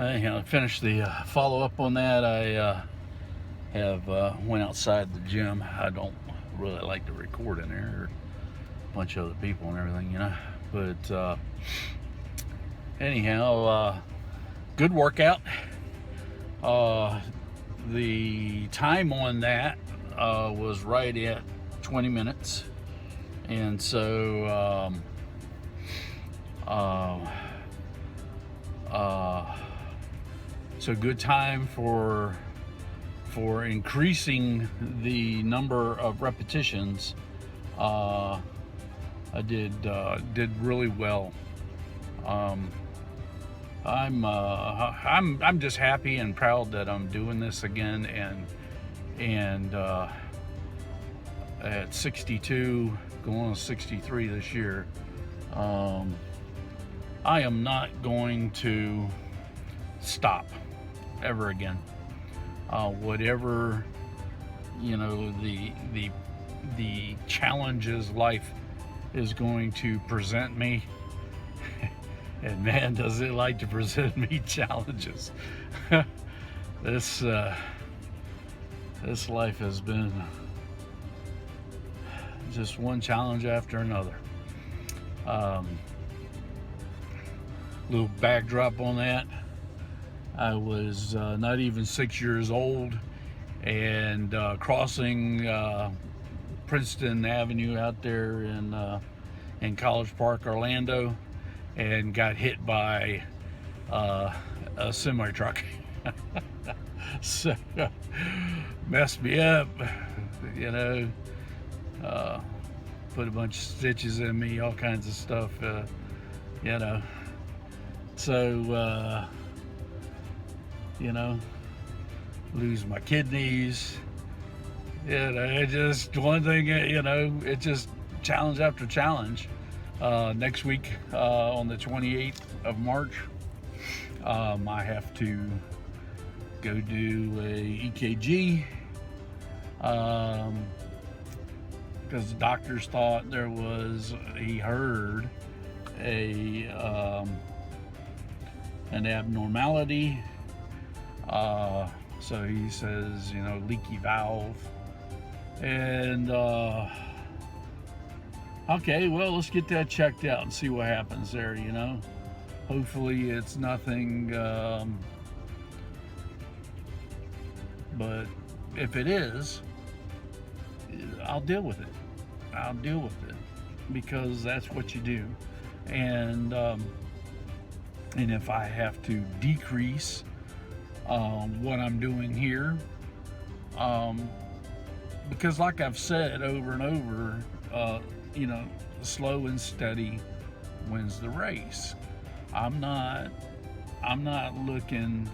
I finished the follow-up on that. I have went outside the gym. I don't really like to record in there, a bunch of other people and everything, But anyhow, good workout. The time on that was right at 20 minutes, and so so good time for increasing the number of repetitions. I did really well. I'm just happy and proud that I'm doing this again, and at 62, going on 63 this year, I am not going to stop ever again. Whatever the challenges life is going to present me, and man, does it like to present me challenges. This life has been just one challenge after another. Little backdrop on that. I was not even 6 years old, and crossing Princeton Avenue out there in College Park, Orlando, and got hit by a semi truck. So messed me up, put a bunch of stitches in me, all kinds of stuff, so lose my kidneys. Just one thing, it just challenge after challenge. Next week, on the 28th of March, I have to go do a EKG, because the doctors thought he heard an abnormality. So he says, leaky valve. And okay, well, let's get that checked out and see what happens there. Hopefully it's nothing, but if it is, I'll deal with it. Because that's what you do. And if I have to decrease what I'm doing here, because like I've said over and over, slow and steady wins the race. I'm not looking,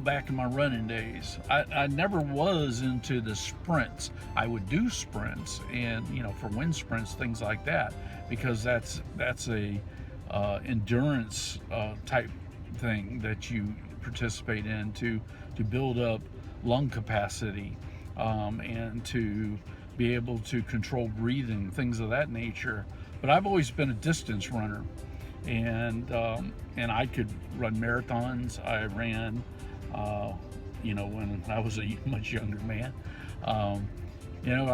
back in my running days, I never was into the sprints. I would do sprints and, for wind sprints, things like that, because that's a endurance type thing that you participate in to build up lung capacity, and to be able to control breathing, things of that nature. But I've always been a distance runner, and I could run marathons. I ran, when I was a much younger man. I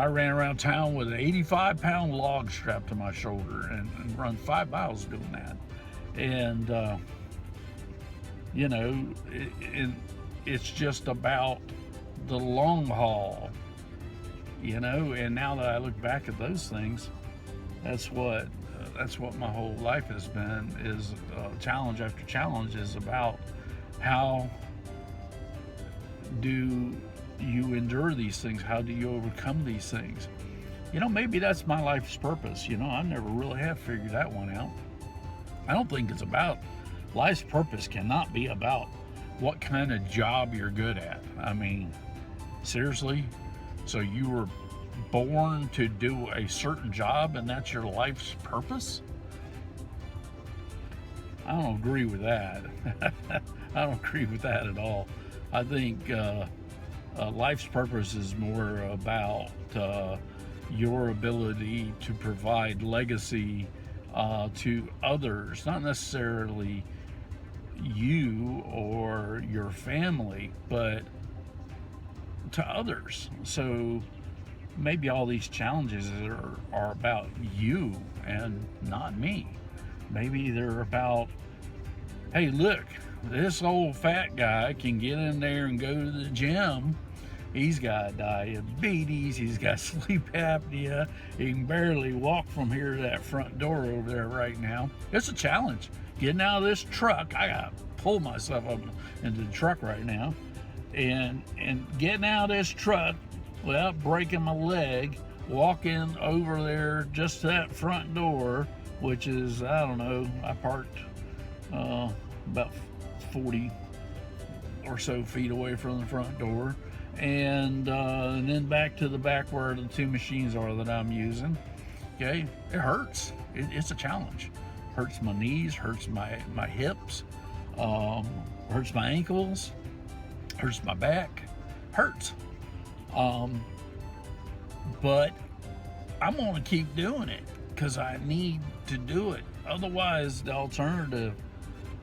ran around town with an 85-pound log strapped to my shoulder and run 5 miles doing that. And it's just about the long haul, and now that I look back at those things, that's what my whole life has been, is challenge after challenge, is about how do you endure these things, how do you overcome these things. Maybe that's my life's purpose. I never really have figured that one out. I don't think it's about, life's purpose cannot be about what kind of job you're good at. I mean, seriously? So you were born to do a certain job and that's your life's purpose? I don't agree with that. I don't agree with that at all. I think life's purpose is more about your ability to provide legacy to others, not necessarily you or your family, but to others. So maybe all these challenges are about you and not me. Maybe they're about, hey, look, this old fat guy can get in there and go to the gym. He's got diabetes, he's got sleep apnea, he can barely walk from here to that front door over there right now. It's a challenge. Getting out of this truck, I gotta pull myself up into the truck right now. And getting out of this truck without breaking my leg, walking over there just to that front door, which is, I don't know, I parked about 40 or so feet away from the front door, and then back to the back where the two machines are that I'm using. Okay, it hurts. It's a challenge. Hurts my knees, hurts my hips, hurts my ankles, hurts my back, hurts. But I'm gonna keep doing it because I need to do it. Otherwise, the alternative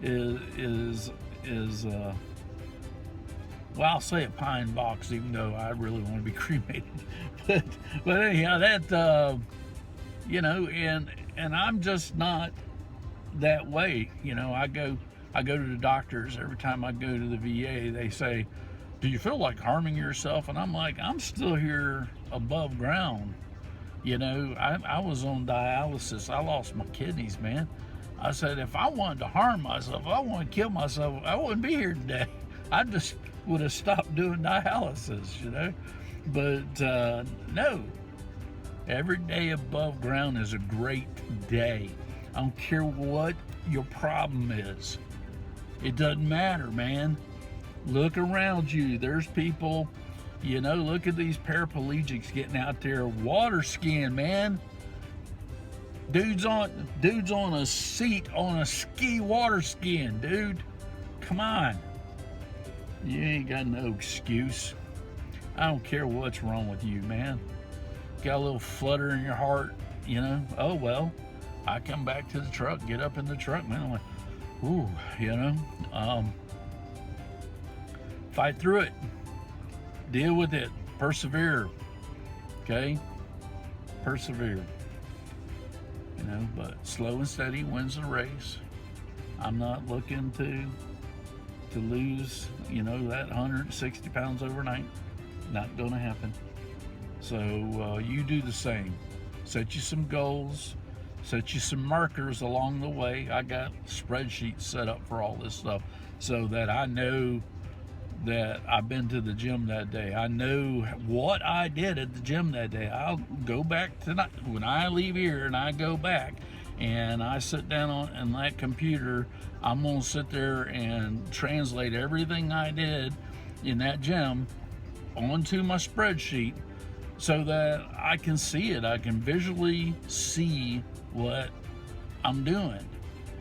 is well, I'll say a pine box, even though I really want to be cremated. but anyhow, that you know, and I'm just not that way. You know, I go to the doctors every time I go to the VA. They say, "Do you feel like harming yourself?" And I'm like, I'm still here above ground. You know, I was on dialysis. I lost my kidneys, man. I said, if I wanted to harm myself, if I wanted to kill myself, I wouldn't be here today. I just would have stopped doing dialysis, you know. But no, every day above ground is a great day. I don't care what your problem is. It doesn't matter, man. Look around you. There's people, you know, look at these paraplegics getting out there water skiing, man. Dude's on a seat on a ski water skiing, dude. Come on. You ain't got no excuse. I don't care what's wrong with you, man. Got a little flutter in your heart, you know. Oh well. I come back to the truck, get up in the truck, man. I'm like, ooh, you know. Fight through it. Deal with it. Persevere. Okay? Persevere. You know, but slow and steady wins the race. I'm not looking to lose, you know, that 160 pounds overnight. Not gonna happen. So you do the same. Set you some goals. Set you some markers along the way. I got spreadsheets set up for all this stuff so that I know that I've been to the gym that day. I know what I did at the gym that day. I'll go back tonight when I leave here, and I go back and I sit down on that computer. I'm gonna sit there and translate everything I did in that gym onto my spreadsheet so that I can see it. I can visually see what I'm doing,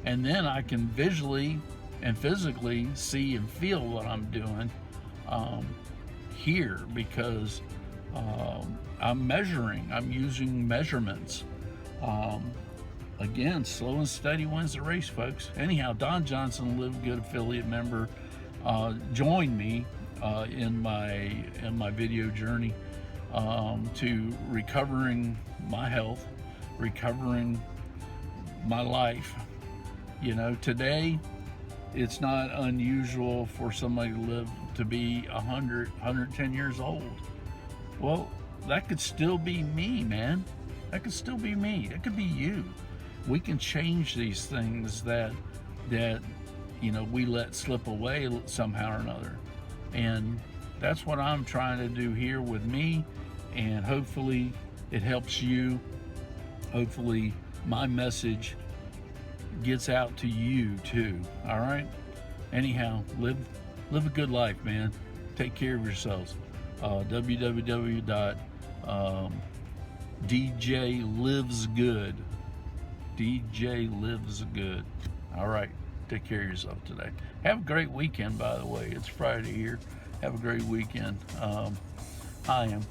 and then I can visually and physically see and feel what I'm doing here, because I'm measuring, I'm using measurements. Again, slow and steady wins the race, folks. Anyhow, Don Johnson, Live Good affiliate member, joined me in my video journey to recovering my health, recovering my life. You know, today it's not unusual for somebody to live to be 100, 110 years old. Well, that could still be me, man. That could still be me. It could be you. We can change these things that you know, we let slip away somehow or another. And that's what I'm trying to do here with me, and hopefully it helps you. Hopefully my message gets out to you too. All right? Anyhow, live a good life, man. Take care of yourselves. www.djlivesgood. DJ Lives Good. All right. Take care of yourself today. Have a great weekend, by the way. It's Friday here. Have a great weekend. I am.